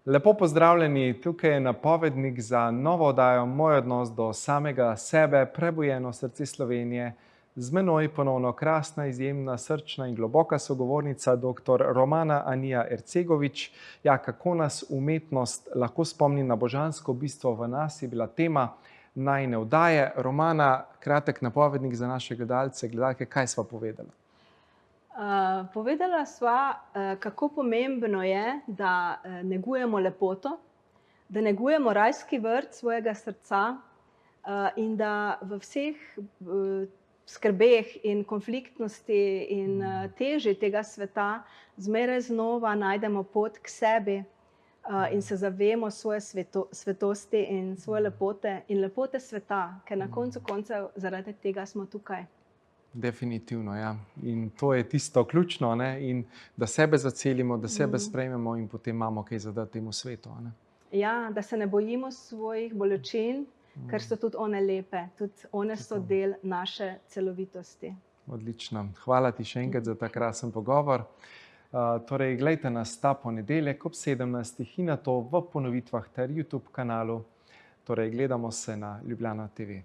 Lepo pozdravljeni, tukaj je napovednik za novo oddajo Moj odnos do samega sebe, prebujeno srce Slovenije. Z menoj ponovno krasna, izjemna, srčna in globoka sogovornica, dr. Romana Anija Ercegović. Ja, kako nas umetnost lahko spomni na božansko bistvo v nas, je bila tema najine oddaje. Romana, kratek napovednik za naše gledalce, gledalke, kaj sva povedala? Povedala sva, kako pomembno je, da negujemo lepoto, da negujemo rajski vrt svojega srca in da v vseh skrbeh in konfliktnosti in teži tega sveta zmeraj znova najdemo pot k sebi in se zavemo svoje svetosti in svoje lepote in lepote sveta, ker na koncu koncev zaradi tega smo tukaj. Definitivno, ja. In to je tisto ključno, ne? In da sebe zacelimo, da sebe sprejmemo in potem imamo kaj zadati temu svetu, ne? Ja, da se ne bojimo svojih bolečin, ker so tudi one lepe, tudi one so del naše celovitosti. Odlično. Hvala ti še enkrat za ta krasen pogovor. Torej, glejte nas ta ponedeljek ob 17. in nato v ponovitvah ter YouTube kanalu. Torej, gledamo se na Ljubljana TV.